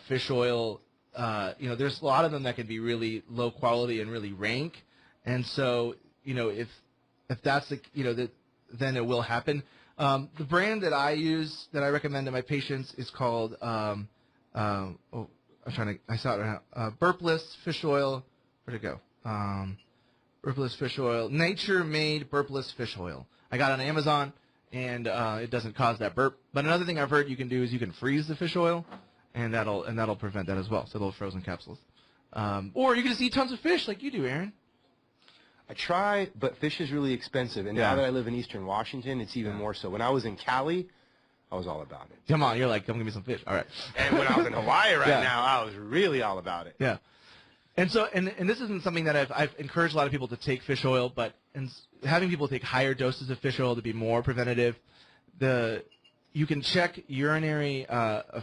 fish oil, there's a lot of them that can be really low quality and really rank, and so if that's then it will happen. The brand that I use that I recommend to my patients is called I saw it right now. Burpless fish oil. Where'd it go? Burpless fish oil. Nature-made burpless fish oil. I got it on Amazon, and it doesn't cause that burp. But another thing I've heard you can do is you can freeze the fish oil, and that'll prevent that as well. So little frozen capsules. Or you can just eat tons of fish like you do, Aaron. I try, but fish is really expensive. And now that I live in Eastern Washington, it's even more so. When I was in Cali, I was all about it. Come on, you're like, come give me some fish. All right. And when I was in Hawaii now, I was really all about it. Yeah. And so, and this isn't something that I've encouraged a lot of people to take fish oil, but having people take higher doses of fish oil to be more preventative. You can check urinary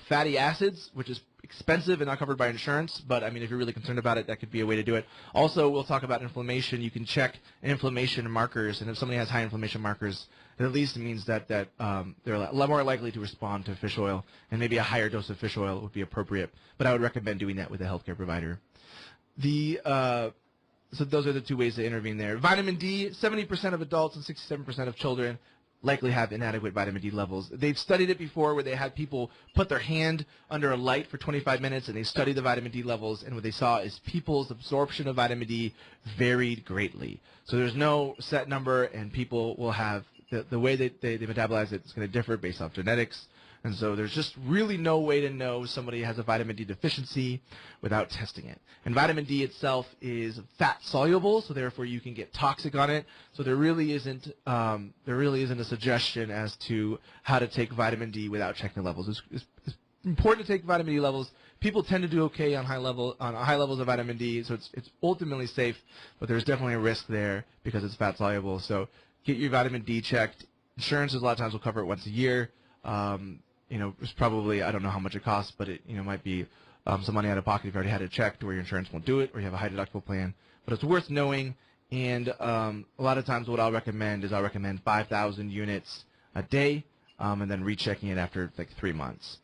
fatty acids, which is expensive and not covered by insurance, but I mean, if you're really concerned about it, that could be a way to do it. Also, we'll talk about inflammation. You can check inflammation markers, and if somebody has high inflammation markers, it at least means that they're a lot more likely to respond to fish oil, and maybe a higher dose of fish oil would be appropriate. But I would recommend doing that with a healthcare provider. So those are the 2 ways to intervene there. Vitamin D, 70% of adults and 67% of children likely have inadequate vitamin D levels. They've studied it before where they had people put their hand under a light for 25 minutes and they studied the vitamin D levels, and what they saw is people's absorption of vitamin D varied greatly. So there's no set number, and people will have the way that they metabolize it is going to differ based off genetics. And so there's just really no way to know somebody has a vitamin D deficiency without testing it. And vitamin D itself is fat soluble, so therefore you can get toxic on it. So there really isn't a suggestion as to how to take vitamin D without checking the levels. It's important to take vitamin D levels. People tend to do okay on high levels of vitamin D, so it's ultimately safe, but there's definitely a risk there because it's fat soluble. So get your vitamin D checked. Insurance a lot of times will cover it once a year. It's probably, I don't know how much it costs, but it might be some money out of pocket if you already had it checked, or your insurance won't do it, or you have a high deductible plan. But it's worth knowing. And a lot of times what I'll recommend is 5,000 units a day, and then rechecking it after like 3 months.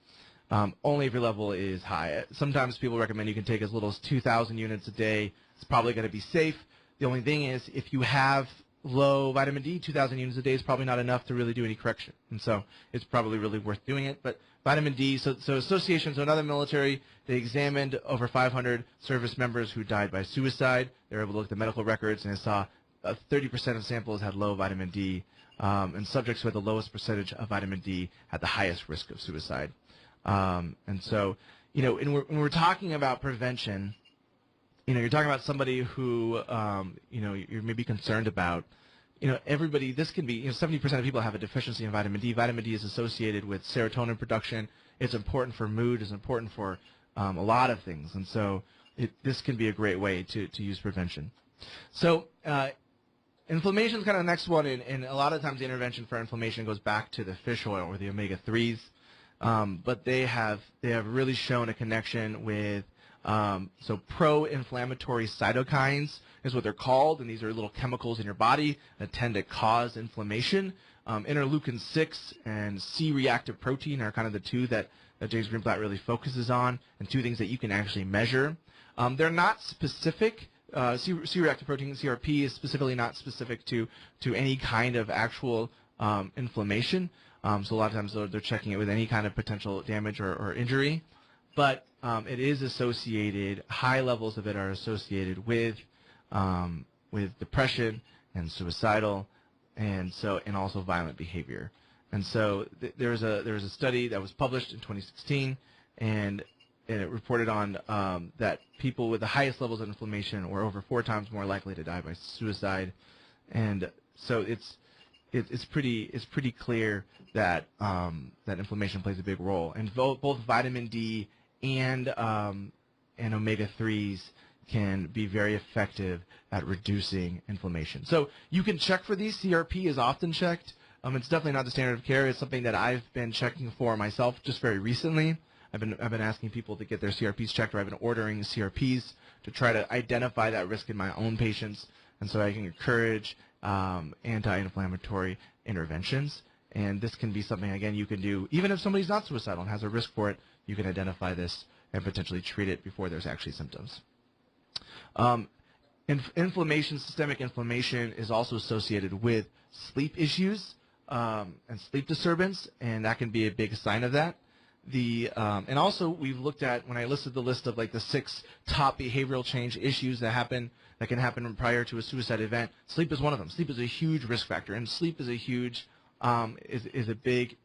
Only if your level is high. Sometimes people recommend you can take as little as 2,000 units a day. It's probably going to be safe. The only thing is, if you have low vitamin D, 2,000 units a day is probably not enough to really do any correction. And so it's probably really worth doing it. But vitamin D, so associations, so another military, they examined over 500 service members who died by suicide. They were able to look at the medical records, and they saw 30% of samples had low vitamin D, and subjects who had the lowest percentage of vitamin D had the highest risk of suicide. And so, when we're talking about prevention, you're talking about somebody who, you're maybe concerned about. Everybody, this can be, 70% of people have a deficiency in vitamin D. Vitamin D is associated with serotonin production. It's important for mood. It's important for a lot of things. And so this can be a great way to use prevention. So inflammation is kind of the next one. And a lot of times the intervention for inflammation goes back to the fish oil or the omega-3s. But they have really shown a connection with pro-inflammatory cytokines is what they're called, and these are little chemicals in your body that tend to cause inflammation. Interleukin-6 and C-reactive protein are kind of the two that James Greenblatt really focuses on, and two things that you can actually measure. They're not specific. C-reactive protein, CRP, is specifically not specific to any kind of actual inflammation. So a lot of times they're checking it with any kind of potential damage or injury. But it is associated, high levels of it are associated with depression and suicidal, and also violent behavior. And so there was a study that was published in 2016, and it reported on that people with the highest levels of inflammation were over 4 times more likely to die by suicide. And so it's pretty clear that that inflammation plays a big role, and both vitamin D and omega-3s can be very effective at reducing inflammation. So you can check for these. CRP is often checked. It's definitely not the standard of care. It's something that I've been checking for myself just very recently. I've been asking people to get their CRPs checked, or I've been ordering CRPs to try to identify that risk in my own patients, and so I can encourage anti-inflammatory interventions. And this can be something, again, you can do even if somebody's not suicidal and has a risk for it. You can identify this and potentially treat it before there's actually symptoms. Inflammation, systemic inflammation, is also associated with sleep issues and sleep disturbance, and that can be a big sign of that. And also we've looked at, when I listed the list of like the 6 top behavioral change issues that can happen prior to a suicide event, sleep is one of them. Sleep is a huge risk factor, and sleep is a huge is a big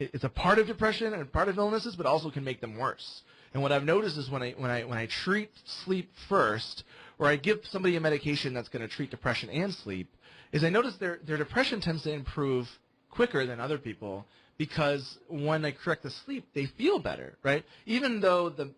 it's a part of depression and part of illnesses, but also can make them worse. And what I've noticed is when I treat sleep first, or I give somebody a medication that's going to treat depression and sleep, is I notice their depression tends to improve quicker than other people, because when I correct the sleep, they feel better, right? Even though the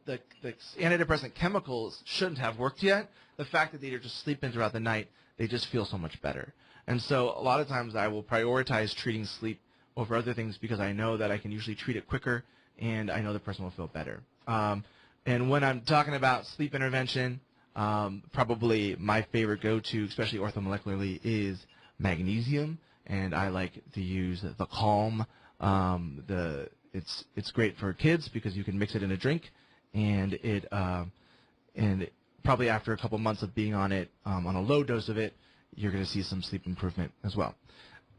antidepressant chemicals shouldn't have worked yet, the fact that they're just sleeping throughout the night, they just feel so much better. And so a lot of times I will prioritize treating sleep over other things, because I know that I can usually treat it quicker, and I know the person will feel better. And when I'm talking about sleep intervention, probably my favorite go-to, especially orthomolecularly, is magnesium, and I like to use the Calm. It's great for kids because you can mix it in a drink, and and probably after a couple months of being on it, on a low dose of it, you're going to see some sleep improvement as well.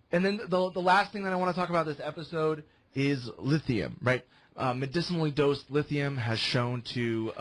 And then the last thing that I want to talk about this episode is lithium, right? Medicinally dosed lithium has shown to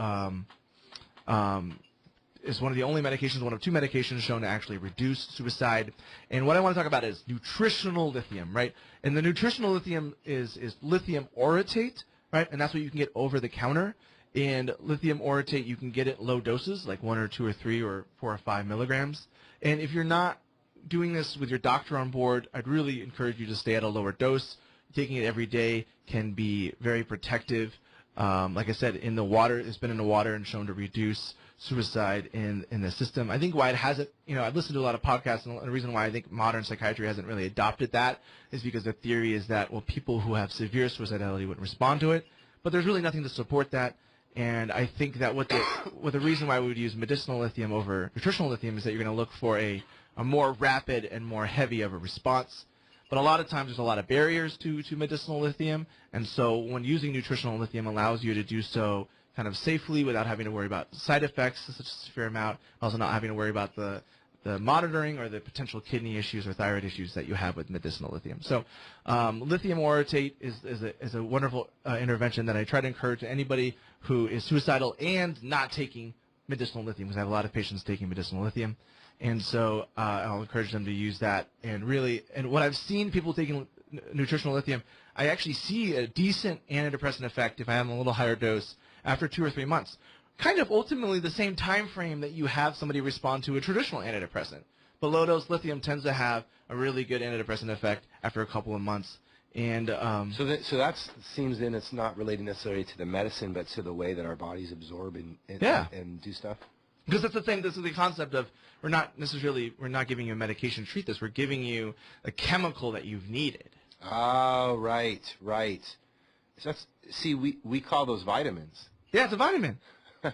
is one of the only medications, one of 2 medications shown to actually reduce suicide. And what I want to talk about is nutritional lithium, right? And the nutritional lithium is lithium orotate, right? And that's what you can get over the counter. And lithium orotate, you can get it low doses, like 1 or 2 or 3 or 4 or 5 milligrams. And if you're not doing this with your doctor on board, I'd really encourage you to stay at a lower dose. Taking it every day can be very protective. Like I said, in the water, it's been in the water and shown to reduce suicide in the system. I think why it hasn't, I've listened to a lot of podcasts, and the reason why I think modern psychiatry hasn't really adopted that is because the theory is that, well, people who have severe suicidality wouldn't respond to it, but there's really nothing to support that. And I think that what the reason why we would use medicinal lithium over nutritional lithium is that you're going to look for a more rapid and more heavy of a response. But a lot of times there's a lot of barriers to medicinal lithium, and so when using nutritional lithium allows you to do so kind of safely without having to worry about side effects such as severe amount, also not having to worry about the monitoring or the potential kidney issues or thyroid issues that you have with medicinal lithium. So lithium orotate is a wonderful intervention that I try to encourage anybody who is suicidal and not taking medicinal lithium, because I have a lot of patients taking medicinal lithium. And so I'll encourage them to use that. And what I've seen people taking nutritional lithium, I actually see a decent antidepressant effect if I have a little higher dose after 2 or 3 months. Kind of ultimately the same time frame that you have somebody respond to a traditional antidepressant. But low-dose lithium tends to have a really good antidepressant effect after a couple of months. And so that seems then it's not related necessarily to the medicine, but to the way that our bodies absorb and do stuff. Because that's the thing. This is the concept of we're not giving you a medication to treat this. We're giving you a chemical that you've needed. Oh, right. So we call those vitamins. Yeah, it's a vitamin.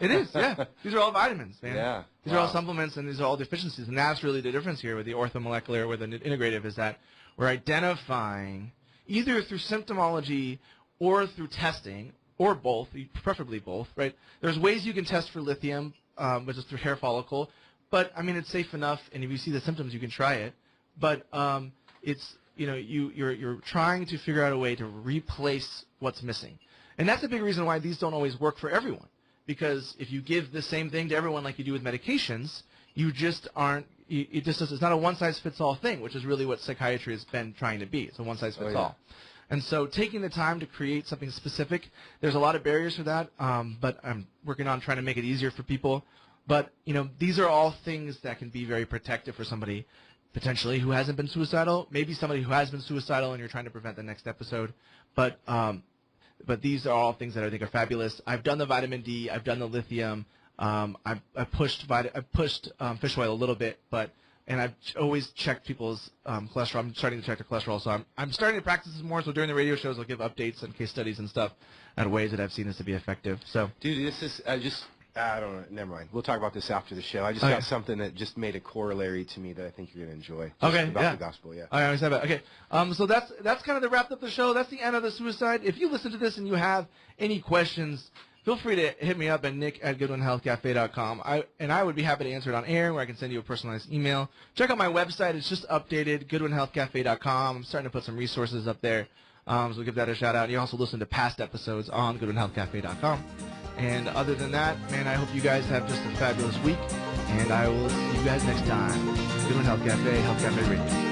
It is, yeah. These are all vitamins, man. Yeah. These are all supplements, and these are all deficiencies. And that's really the difference here with the orthomolecular, with the integrative, is that we're identifying either through symptomology or through testing, or both, preferably both, right? There's ways you can test for lithium, which is through hair follicle. But, I mean, it's safe enough, and if you see the symptoms, you can try it. But it's, you're trying to figure out a way to replace what's missing. And that's a big reason why these don't always work for everyone. Because if you give the same thing to everyone like you do with medications, you just aren't, it's not a one-size-fits-all thing, which is really what psychiatry has been trying to be. It's a one-size-fits-all. And so taking the time to create something specific, there's a lot of barriers for that, but I'm working on trying to make it easier for people. But, these are all things that can be very protective for somebody potentially who hasn't been suicidal, maybe somebody who has been suicidal and you're trying to prevent the next episode. But these are all things that I think are fabulous. I've done the vitamin D. I've done the lithium. I've pushed fish oil a little bit, and I've always checked people's cholesterol. I'm starting to check their cholesterol, so I'm starting to practice this more. So during the radio shows, I'll give updates and case studies and stuff on ways that I've seen this to be effective. So, dude, this is I don't know. Never mind. We'll talk about this after the show. I just got something that just made a corollary to me that I think you're going to enjoy. About the gospel, yeah. I always have it. Okay. So that's kind of the wrap up the show. That's the end of the suicide. If you listen to this and you have any questions, feel free to hit me up at nick@goodwinhealthcafe.com. I would be happy to answer it on air, where I can send you a personalized email. Check out my website. It's just updated, goodwinhealthcafe.com. I'm starting to put some resources up there. So give that a shout out. You also listen to past episodes on goodwinhealthcafe.com. And other than that, man, I hope you guys have just a fabulous week. And I will see you guys next time. Goodwin Health Cafe, Health Cafe Radio.